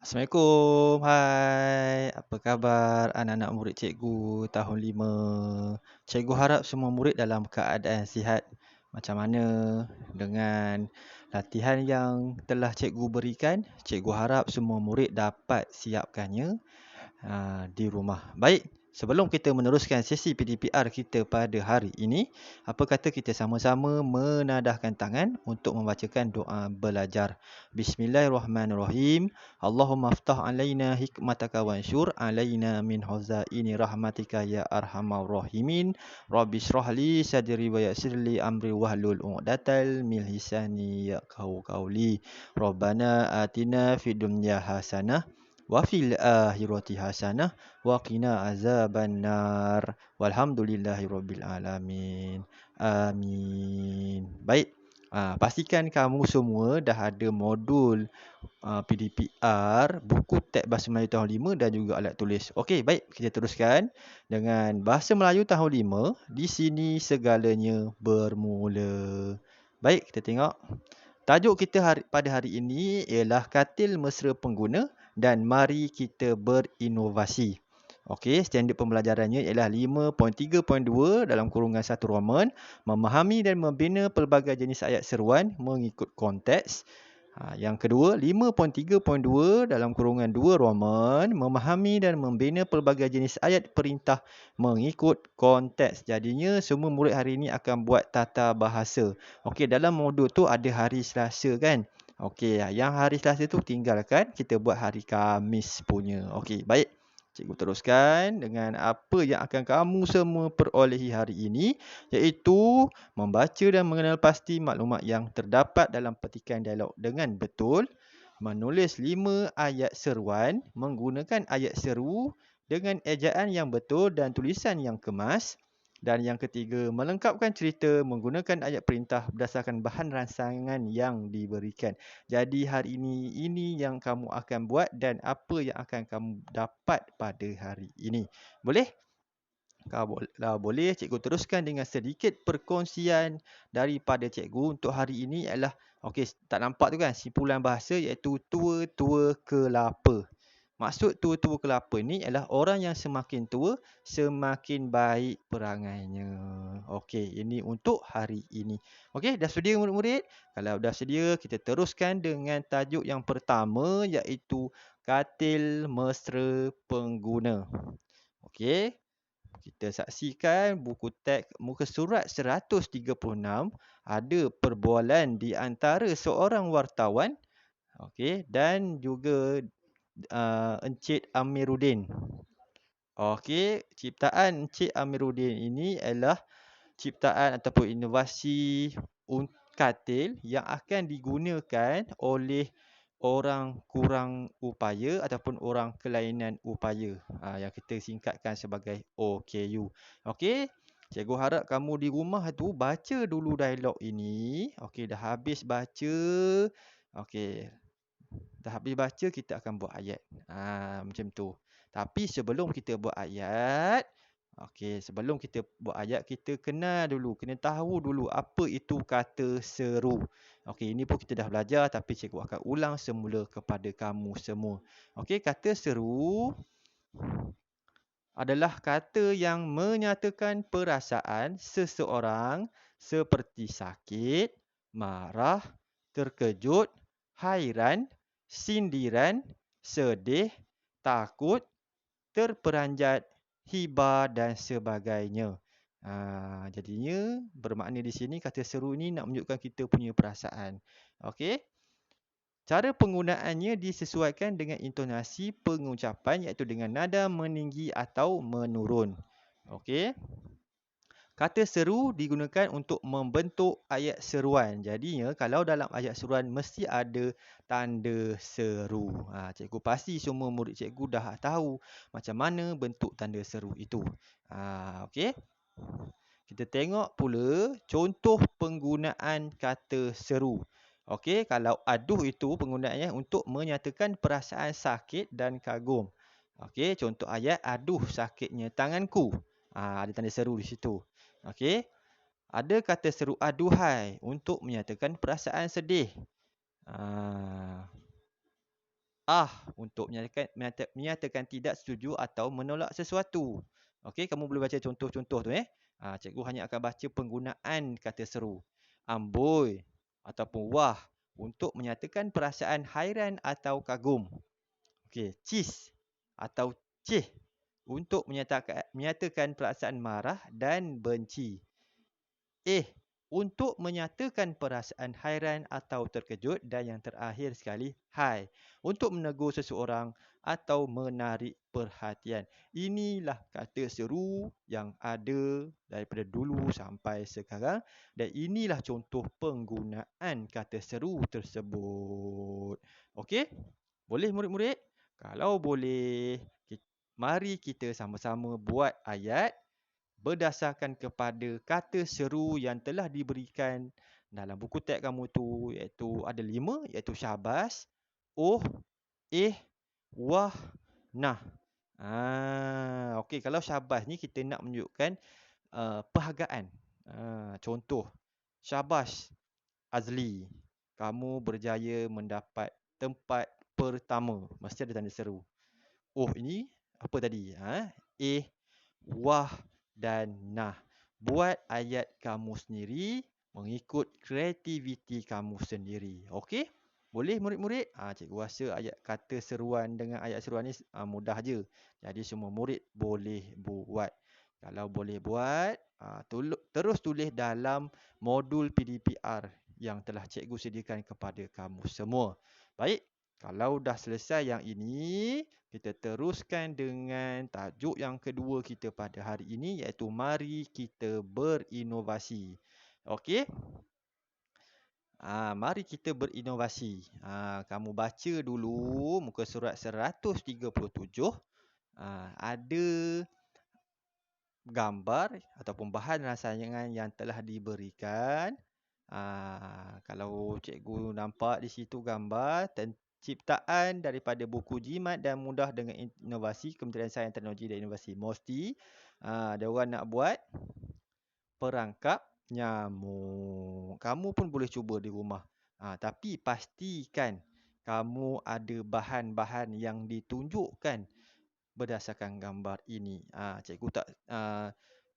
Assalamualaikum. Hai, apa khabar anak-anak murid cikgu tahun 5? Cikgu harap semua murid dalam keadaan sihat. Macam mana dengan latihan yang telah cikgu berikan? Cikgu harap semua murid dapat siapkannya di rumah. Baik, sebelum kita meneruskan sesi PDPR kita pada hari ini, apa kata kita sama-sama menadahkan tangan untuk membacakan doa belajar. Bismillahirrahmanirrahim. Allahumma aftah alaina hikmataka wansyur alaina min huzaini rahmatika ya arhamar rahimin. Rabbi shrah li sadri wa yassir li amri wahlul 'uqdatal min lisani yafqahu qawli. Rabbana atina fid dunya hasanah wa fil akhirati hasanah wa qina azabannar walhamdulillahi rabbil alamin. Amin. Baik. Pastikan kamu semua dah ada modul PDPR, buku teks Bahasa Melayu tahun 5 dan juga alat tulis. Okey, baik. Kita teruskan dengan Bahasa Melayu tahun 5. Di sini segalanya bermula. Baik, kita tengok. Tajuk kita pada hari ini ialah katil mesra pengguna dan mari kita berinovasi. Okey, standard pembelajarannya ialah 5.3.2 dalam kurungan 1 Roman, memahami dan membina pelbagai jenis ayat seruan mengikut konteks. Yang kedua, 5.3.2 dalam kurungan 2 Roman, memahami dan membina pelbagai jenis ayat perintah mengikut konteks. Jadinya semua murid hari ini akan buat tata bahasa. Okey, dalam modul tu ada hari Selasa kan? Okey, yang hari Selasa tu tinggalkan, kita buat hari Khamis punya. Okey, baik. Cikgu teruskan dengan apa yang akan kamu semua perolehi hari ini, iaitu membaca dan mengenal pasti maklumat yang terdapat dalam petikan dialog dengan betul, menulis 5 ayat seruan, menggunakan ayat seru dengan ejaan yang betul dan tulisan yang kemas. Dan yang ketiga, melengkapkan cerita menggunakan ayat perintah berdasarkan bahan rancangan yang diberikan. Jadi hari ini yang kamu akan buat dan apa yang akan kamu dapat pada hari ini. Boleh? Kalau boleh, cikgu teruskan dengan sedikit perkongsian daripada cikgu untuk hari ini ialah, okey, tak nampak tu kan, simpulan bahasa iaitu tua-tua kelapa. Maksud tua-tua kelapa ni ialah orang yang semakin tua, semakin baik perangainya. Okey, ini untuk hari ini. Okey, dah sedia murid-murid? Kalau dah sedia, kita teruskan dengan tajuk yang pertama iaitu katil mesra pengguna. Okey, kita saksikan buku teks muka surat 136, ada perbualan di antara seorang wartawan, okey, dan juga Encik Amiruddin. Okey, ciptaan Encik Amiruddin ini adalah ciptaan ataupun inovasi katil yang akan digunakan oleh orang kurang upaya ataupun orang kelainan upaya, yang kita singkatkan sebagai OKU. Okey, cikgu harap kamu di rumah tu baca dulu dialog ini. Okey, dah habis baca. Okey, dah habis baca, kita akan buat ayat. Macam tu. Tapi sebelum kita buat ayat, sebelum kita buat ayat, kita kena tahu dulu apa itu kata seru. Okey, ini pun kita dah belajar tapi cikgu akan ulang semula kepada kamu semua. Okey, kata seru adalah kata yang menyatakan perasaan seseorang seperti sakit, marah, terkejut, hairan, sindiran, sedih, takut, terperanjat, hibah dan sebagainya. Jadinya bermakna di sini kata seru ni nak menunjukkan kita punya perasaan. Okey? Cara penggunaannya disesuaikan dengan intonasi pengucapan iaitu dengan nada meninggi atau menurun. Okey? Kata seru digunakan untuk membentuk ayat seruan. Jadinya kalau dalam ayat seruan mesti ada tanda seru. Cikgu pasti semua murid cikgu dah tahu macam mana bentuk tanda seru itu. Okey? Kita tengok pula contoh penggunaan kata seru. Okey, kalau aduh itu penggunaannya untuk menyatakan perasaan sakit dan kagum. Okey, contoh ayat, aduh sakitnya tanganku. Ada tanda seru di situ. Okey, ada kata seru aduhai untuk menyatakan perasaan sedih. untuk menyatakan tidak setuju atau menolak sesuatu. Okey, kamu boleh baca contoh-contoh tu cikgu hanya akan baca penggunaan kata seru. Amboi ataupun wah untuk menyatakan perasaan hairan atau kagum. Okey, cis atau cih untuk menyatakan perasaan marah dan benci. Untuk menyatakan perasaan hairan atau terkejut, dan yang terakhir sekali, hai untuk menegur seseorang atau menarik perhatian. Inilah kata seru yang ada daripada dulu sampai sekarang dan inilah contoh penggunaan kata seru tersebut. Okey? Boleh murid-murid? Kalau boleh, mari kita sama-sama buat ayat berdasarkan kepada kata seru yang telah diberikan dalam buku teks kamu tu, iaitu ada 5, iaitu syabas, oh, wah, nah. Okey, kalau syabas ni kita nak menunjukkan perhargaan. Contoh, syabas Azli, kamu berjaya mendapat tempat pertama. Mesti ada tanda seru. Oh, ini apa tadi? Wah dan nah. Buat ayat kamu sendiri mengikut kreativiti kamu sendiri. Okey? Boleh murid-murid? Cikgu rasa ayat kata seruan dengan ayat seruan ni mudah je. Jadi semua murid boleh buat. Kalau boleh buat, terus tulis dalam modul PDPR yang telah cikgu sediakan kepada kamu semua. Baik, kalau dah selesai yang ini, kita teruskan dengan tajuk yang kedua kita pada hari ini iaitu mari kita berinovasi. Okey? Mari kita berinovasi. Kamu baca dulu muka surat 137. Ada gambar ataupun bahan rangsangan yang telah diberikan. Kalau cikgu nampak di situ gambar ciptaan daripada buku jimat dan mudah dengan inovasi Kementerian Sains Teknologi dan Inovasi. Mesti ada orang nak buat perangkap nyamuk. Kamu pun boleh cuba di rumah. Tapi pastikan kamu ada bahan-bahan yang ditunjukkan berdasarkan gambar ini. Cikgu tak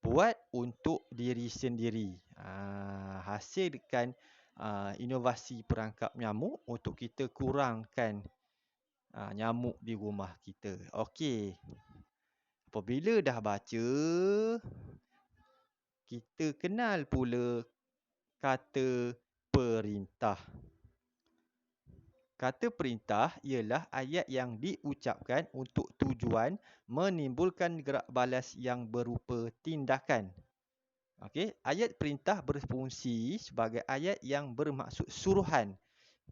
buat untuk diri sendiri. Hasilkan inovasi perangkap nyamuk untuk kita kurangkan nyamuk di rumah kita. Okey. Apabila dah baca, kita kenal pula kata perintah. Kata perintah ialah ayat yang diucapkan untuk tujuan menimbulkan gerak balas yang berupa tindakan. Okey, ayat perintah berfungsi sebagai ayat yang bermaksud suruhan,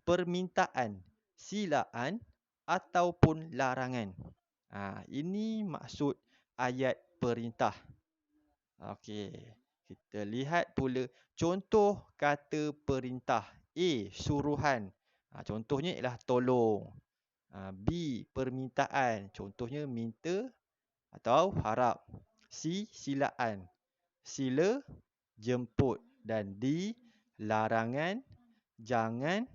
permintaan, silaan ataupun larangan. Ini maksud ayat perintah. Okey, kita lihat pula contoh kata perintah. Suruhan. Contohnya ialah tolong. B, permintaan. Contohnya minta atau harap. C, silaan. Sila, jemput. Dan D, larangan, jangan,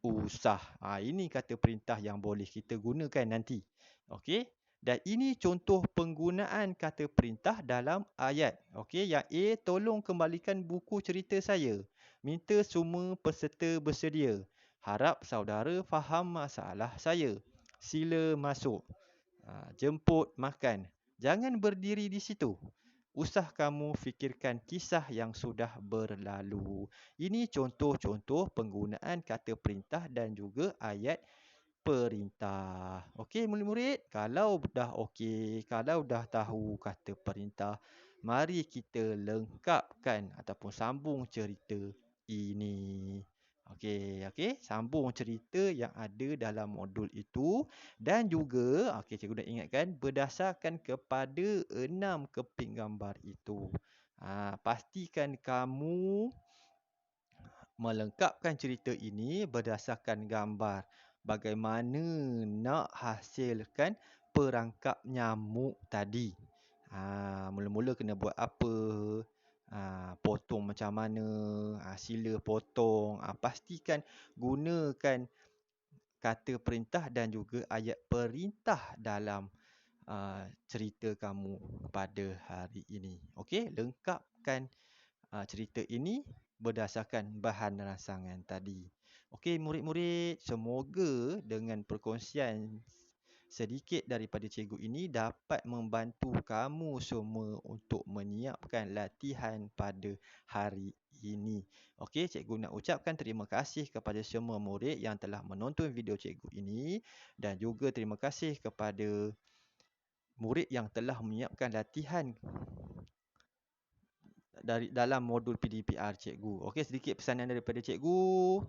usah. Ini kata perintah yang boleh kita gunakan nanti. Okey. Dan ini contoh penggunaan kata perintah dalam ayat. Okey, yang A, tolong kembalikan buku cerita saya. Minta semua peserta bersedia. Harap saudara faham masalah saya. Sila masuk. Jemput makan. Jangan berdiri di situ. Usah kamu fikirkan kisah yang sudah berlalu. Ini contoh-contoh penggunaan kata perintah dan juga ayat perintah. Okey murid-murid? Kalau dah okey, kalau dah tahu kata perintah, mari kita lengkapkan ataupun sambung cerita ini. Okey, sambung cerita yang ada dalam modul itu dan juga cikgu nak ingatkan berdasarkan kepada 6 keping gambar itu. Pastikan kamu melengkapkan cerita ini berdasarkan gambar. Bagaimana nak hasilkan perangkap nyamuk tadi. Mula-mula kena buat apa? Potong macam mana? Sila potong. Pastikan gunakan kata perintah dan juga ayat perintah dalam cerita kamu pada hari ini. Okey, lengkapkan cerita ini berdasarkan bahan rancangan tadi. Okey, murid-murid, semoga dengan perkongsian sedikit daripada cikgu ini dapat membantu kamu semua untuk menyiapkan latihan pada hari ini. Okey, cikgu nak ucapkan terima kasih kepada semua murid yang telah menonton video cikgu ini dan juga terima kasih kepada murid yang telah menyiapkan latihan dalam modul PDPR cikgu. Okey, sedikit pesanan daripada cikgu.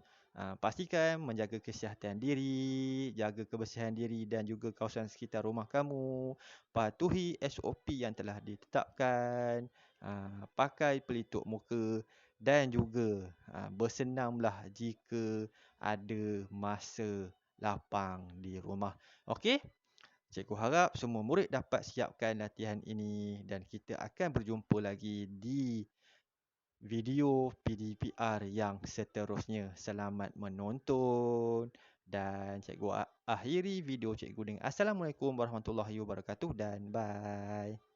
Pastikan menjaga kesihatan diri, jaga kebersihan diri dan juga kawasan sekitar rumah kamu. Patuhi SOP yang telah ditetapkan. Pakai pelitup muka dan juga bersenamlah jika ada masa lapang di rumah. Okey? Cikgu harap semua murid dapat siapkan latihan ini dan kita akan berjumpa lagi di video PDPR yang seterusnya. Selamat menonton dan cikgu akhiri video cikgu dengan Assalamualaikum warahmatullahi wabarakatuh dan bye.